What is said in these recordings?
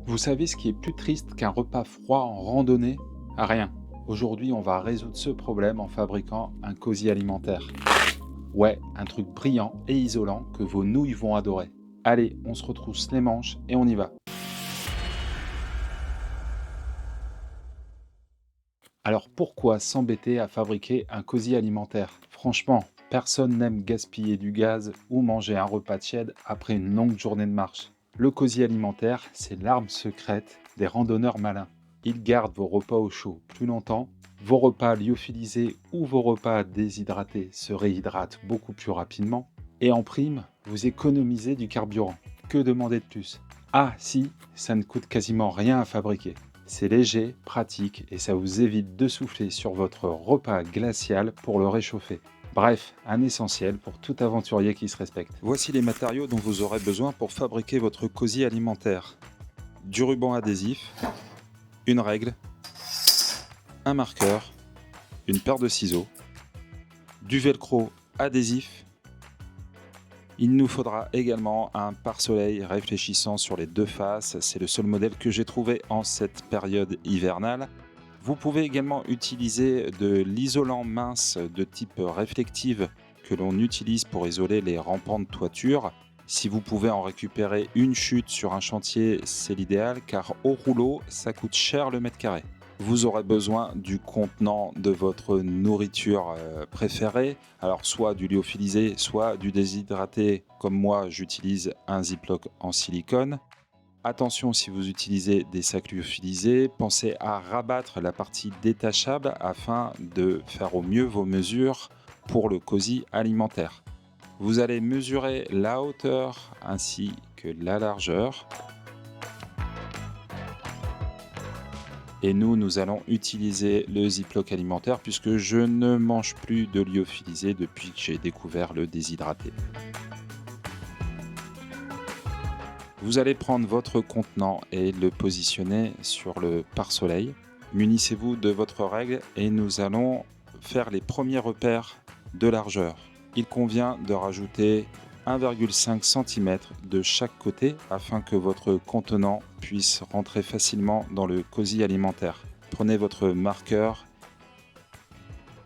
Vous savez ce qui est plus triste qu'un repas froid en randonnée? Rien. Aujourd'hui, on va résoudre ce problème en fabriquant un cosy alimentaire. Ouais, un truc brillant et isolant que vos nouilles vont adorer. Allez, on se retrousse les manches et on y va. Alors pourquoi s'embêter à fabriquer un cosy alimentaire? Franchement, personne n'aime gaspiller du gaz ou manger un repas tiède après une longue journée de marche. Le cosy alimentaire, c'est l'arme secrète des randonneurs malins. Il garde vos repas au chaud plus longtemps, vos repas lyophilisés ou vos repas déshydratés se réhydratent beaucoup plus rapidement, et en prime, vous économisez du carburant. Que demander de plus? Ah si, ça ne coûte quasiment rien à fabriquer. C'est léger, pratique et ça vous évite de souffler sur votre repas glacial pour le réchauffer. Bref, un essentiel pour tout aventurier qui se respecte. Voici les matériaux dont vous aurez besoin pour fabriquer votre cosy alimentaire. Du ruban adhésif, une règle, un marqueur, une paire de ciseaux, du velcro adhésif. Il nous faudra également un pare-soleil réfléchissant sur les deux faces. C'est le seul modèle que j'ai trouvé en cette période hivernale. Vous pouvez également utiliser de l'isolant mince de type réflective que l'on utilise pour isoler les rampants de toiture. Si vous pouvez en récupérer une chute sur un chantier, c'est l'idéal car au rouleau, ça coûte cher le mètre carré. Vous aurez besoin du contenant de votre nourriture préférée, alors soit du lyophilisé, soit du déshydraté. Comme moi, j'utilise un Ziploc en silicone. Attention, si vous utilisez des sacs lyophilisés, pensez à rabattre la partie détachable afin de faire au mieux vos mesures pour le cosy alimentaire. Vous allez mesurer la hauteur ainsi que la largeur. Et nous allons utiliser le Ziploc alimentaire puisque je ne mange plus de lyophilisé depuis que j'ai découvert le déshydraté. Vous allez prendre votre contenant et le positionner sur le pare-soleil. Munissez-vous de votre règle et nous allons faire les premiers repères de largeur. Il convient de rajouter 1,5 cm de chaque côté afin que votre contenant puisse rentrer facilement dans le cosy alimentaire. Prenez votre marqueur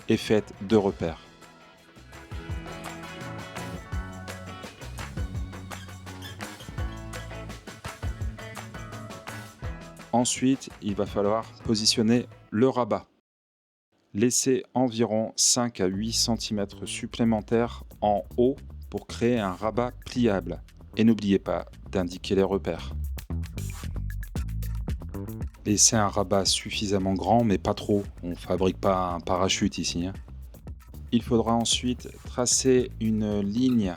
et faites 2 repères. Ensuite, il va falloir positionner le rabat. Laissez environ 5 à 8 cm supplémentaires en haut pour créer un rabat pliable. Et n'oubliez pas d'indiquer les repères. Laissez un rabat suffisamment grand, mais pas trop. On ne fabrique pas un parachute ici. Il faudra ensuite tracer une ligne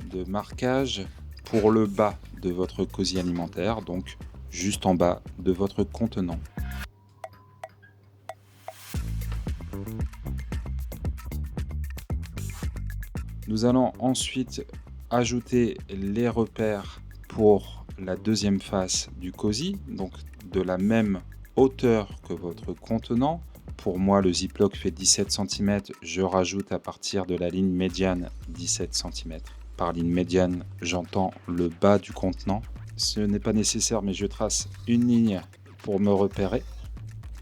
de marquage pour le bas de votre cosy alimentaire, donc juste en bas de votre contenant. Nous allons ensuite ajouter les repères pour la deuxième face du cosy, donc de la même hauteur que votre contenant. Pour moi, le Ziploc fait 17 cm, je rajoute à partir de la ligne médiane 17 cm. Par ligne médiane, j'entends le bas du contenant. Ce n'est pas nécessaire, mais je trace une ligne pour me repérer.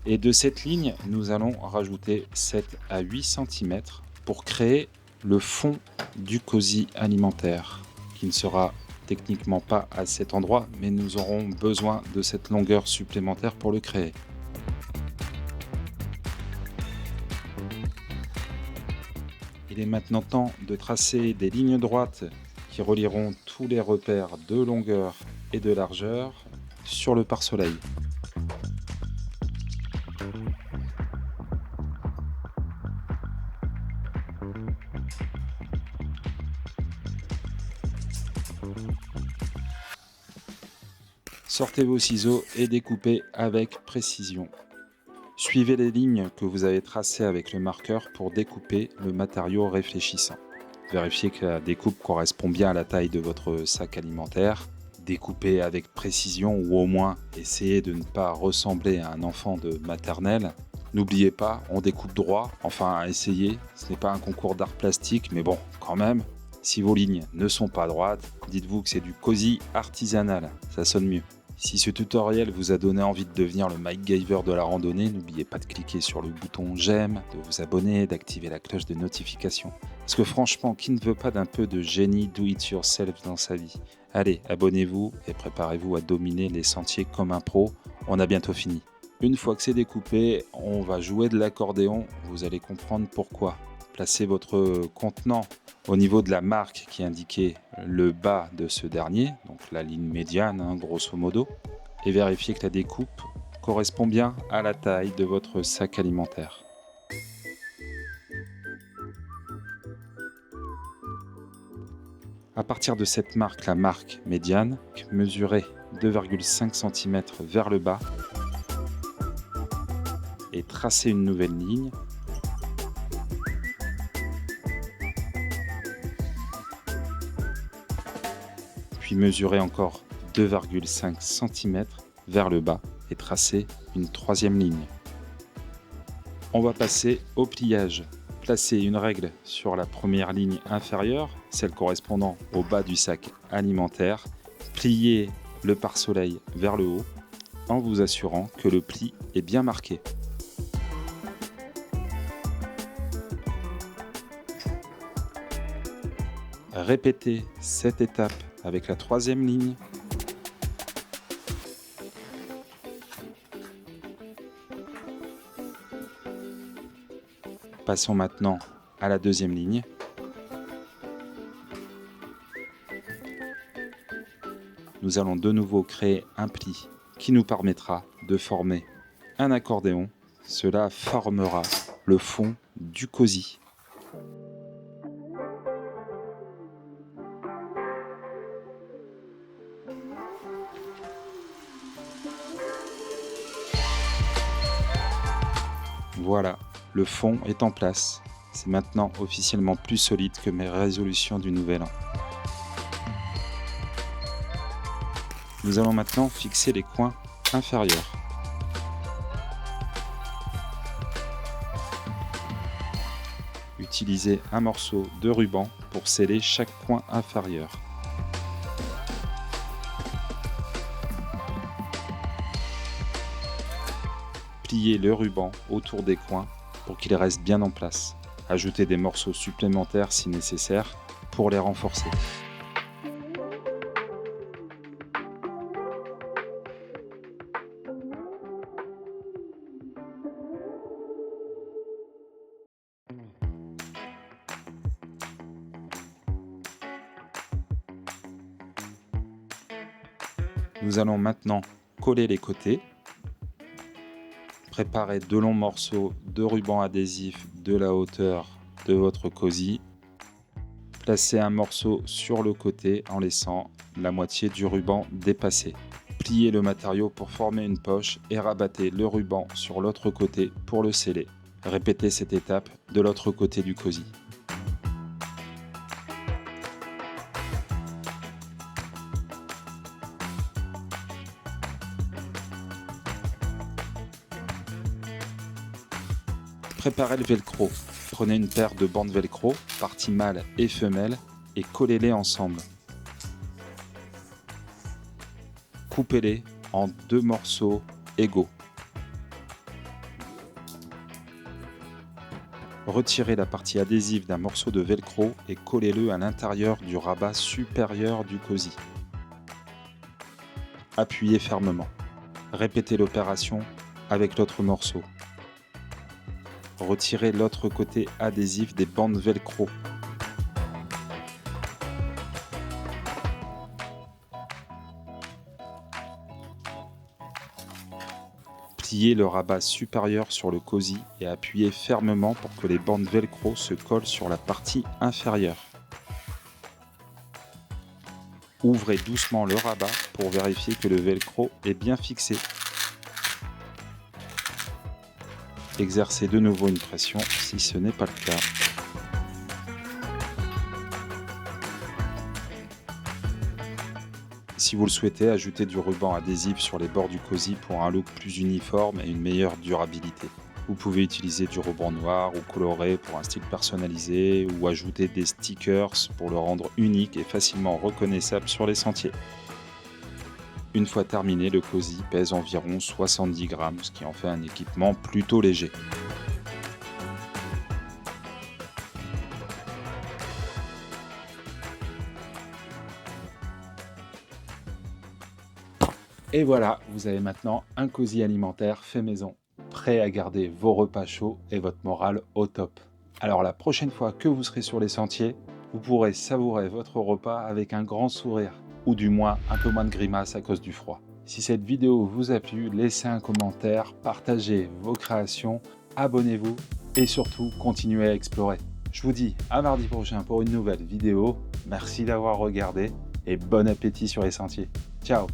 Et de cette ligne, nous allons rajouter 7 à 8 cm pour créer le fond du cosy alimentaire, qui ne sera techniquement pas à cet endroit, mais nous aurons besoin de cette longueur supplémentaire pour le créer. Il est maintenant temps de tracer des lignes droites qui relieront tous les repères de longueur et de largeur sur le pare-soleil. Sortez vos ciseaux et découpez avec précision. Suivez les lignes que vous avez tracées avec le marqueur pour découper le matériau réfléchissant. Vérifiez que la découpe correspond bien à la taille de votre sac alimentaire. Découpez avec précision ou au moins essayez de ne pas ressembler à un enfant de maternelle. N'oubliez pas, on découpe droit, enfin essayez, ce n'est pas un concours d'art plastique, mais bon, quand même. Si vos lignes ne sont pas droites, dites-vous que c'est du cosy artisanal, ça sonne mieux. Si ce tutoriel vous a donné envie de devenir le MacGyver de la randonnée, n'oubliez pas de cliquer sur le bouton j'aime, de vous abonner, d'activer la cloche de notification. Parce que franchement, qui ne veut pas d'un peu de génie do-it-yourself dans sa vie? Allez, abonnez-vous et préparez-vous à dominer les sentiers comme un pro. On a bientôt fini. Une fois que c'est découpé, on va jouer de l'accordéon. Vous allez comprendre pourquoi. Placez votre contenant au niveau de la marque qui indiquait le bas de ce dernier, donc la ligne médiane, grosso modo, et vérifiez que la découpe correspond bien à la taille de votre sac alimentaire. À partir de cette marque, la marque médiane, mesurez 2,5 cm vers le bas et tracez une nouvelle ligne. Puis mesurez encore 2,5 cm vers le bas et tracez une troisième ligne. On va passer au pliage. Placez une règle sur la première ligne inférieure, celle correspondant au bas du sac alimentaire. Pliez le pare-soleil vers le haut en vous assurant que le pli est bien marqué. Répétez cette étape avec la troisième ligne. Passons maintenant à la deuxième ligne. Nous allons de nouveau créer un pli qui nous permettra de former un accordéon. Cela formera le fond du cosy. Voilà, le fond est en place. C'est maintenant officiellement plus solide que mes résolutions du nouvel an. Nous allons maintenant fixer les coins inférieurs. Utilisez un morceau de ruban pour sceller chaque coin inférieur. Pliez le ruban autour des coins pour qu'il reste bien en place. Ajoutez des morceaux supplémentaires si nécessaire pour les renforcer. Nous allons maintenant coller les côtés. Préparez de longs morceaux de ruban adhésif de la hauteur de votre cosy. Placez un morceau sur le côté en laissant la moitié du ruban dépasser. Pliez le matériau pour former une poche et rabattez le ruban sur l'autre côté pour le sceller. Répétez cette étape de l'autre côté du cosy. Préparez le velcro. Prenez une paire de bandes velcro, partie mâle et femelle, et collez-les ensemble. Coupez-les en 2 morceaux égaux. Retirez la partie adhésive d'un morceau de velcro et collez-le à l'intérieur du rabat supérieur du cosy. Appuyez fermement. Répétez l'opération avec l'autre morceau. Retirez l'autre côté adhésif des bandes velcro. Pliez le rabat supérieur sur le cosy et appuyez fermement pour que les bandes velcro se collent sur la partie inférieure. Ouvrez doucement le rabat pour vérifier que le velcro est bien fixé. Exercez de nouveau une pression si ce n'est pas le cas. Si vous le souhaitez, ajoutez du ruban adhésif sur les bords du cosy pour un look plus uniforme et une meilleure durabilité. Vous pouvez utiliser du ruban noir ou coloré pour un style personnalisé ou ajouter des stickers pour le rendre unique et facilement reconnaissable sur les sentiers. Une fois terminé, le cosy pèse environ 70 grammes, ce qui en fait un équipement plutôt léger. Et voilà, vous avez maintenant un cosy alimentaire fait maison, prêt à garder vos repas chauds et votre morale au top. Alors la prochaine fois que vous serez sur les sentiers, vous pourrez savourer votre repas avec un grand sourire, ou du moins un peu moins de grimaces à cause du froid. Si cette vidéo vous a plu, laissez un commentaire, partagez vos créations, abonnez-vous et surtout continuez à explorer. Je vous dis à mardi prochain pour une nouvelle vidéo. Merci d'avoir regardé et bon appétit sur les sentiers. Ciao!